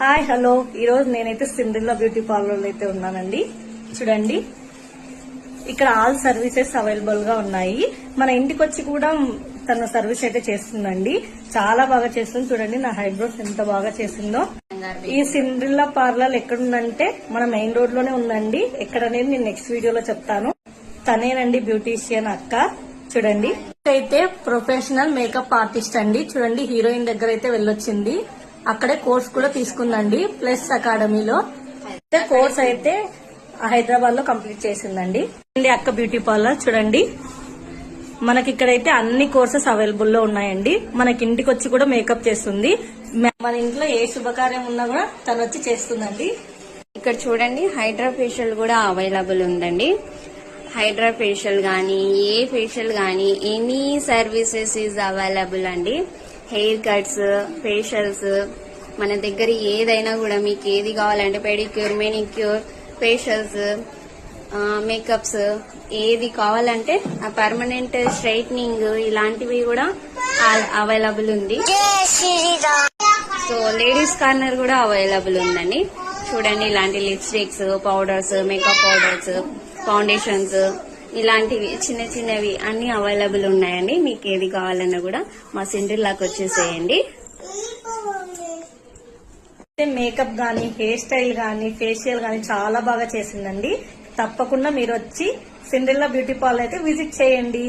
Hi hello ఈరోజు నేనైతే Cinderella beauty parlour అయితే ఉన్నానండి. చూడండి, ఇక్కడ ఆల్ సర్వీసెస్ అవైలబుల్ గా ఉన్నాయి. మన ఇంటికి వచ్చి కూడా తన సర్వీస్ అయితే చేస్తుందండి. చాలా బాగా చేస్తుంది. చూడండి నా హైబ్రోస్ ఎంత బాగా చేసిందో. ఈ సిండ్రిల్లా పార్లర్ ఎక్కడుందంటే మన మెయిన్ రోడ్ లోనే ఉందండి. ఎక్కడనేది నేను నెక్స్ట్ వీడియోలో చెప్తాను. తనేనండి బ్యూటీషియన్ అక్క. చూడండి, అయితే ప్రొఫెషనల్ మేకప్ ఆర్టిస్ట్ అండి. చూడండి, హీరోయిన్ దగ్గర అయితే వెళ్ళొచ్చింది. అక్కడే కోర్స్ కూడా తీసుకుందండి ప్లస్ అకాడమీలో. కోర్స్ అయితే హైదరాబాద్ లో కంప్లీట్ చేసిందండి. అక్క బ్యూటీ పార్లర్ చూడండి, మనకి ఇక్కడైతే అన్ని కోర్సెస్ అవైలబుల్ లో ఉన్నాయండి. మనకి ఇంటికి వచ్చి కూడా మేకప్ చేస్తుంది. మన ఇంట్లో ఏ శుభకార్యం ఉన్నా కూడా తను వచ్చి చేస్తుందండి. ఇక్కడ చూడండి, హైడ్రా ఫేషియల్ కూడా అవైలబుల్ ఉందండి. హైడ్రా ఫేషియల్ గానీ ఏ ఫేషియల్ గానీ ఎనీ సర్వీసెస్ ఈజ్ అవైలబుల్ అండి. హెయిర్ కట్స్, ఫేషియల్స్, మన దగ్గర ఏదైనా కూడా మీకు ఏది కావాలంటే పెడిక్యూర్, మెనిక్యూర్, ఫేషియల్స్, మేకప్స్ ఏది కావాలంటే ఆ పర్మనెంట్ స్ట్రైట్నింగ్ ఇలాంటివి కూడా అవైలబుల్ ఉంది. సో లేడీస్ కార్నర్ కూడా అవైలబుల్ ఉందండి. చూడండి, ఇలాంటి lipsticks, powders, makeup powders, foundations ఇలాంటివి చిన్న చిన్నవి అన్ని అవైలబుల్ ఉన్నాయండి. మీకు ఏది కావాలన్నా కూడా మా సిండ్రిల్లాకి వచ్చేసేయండి. మేకప్ గానీ, హెయిర్ స్టైల్ గానీ, ఫేషియల్ గానీ చాలా బాగా చేసిందండి. తప్పకుండా మీరు వచ్చి సిండ్రిల్లా బ్యూటీ పార్లర్ అయితే విజిట్ చేయండి.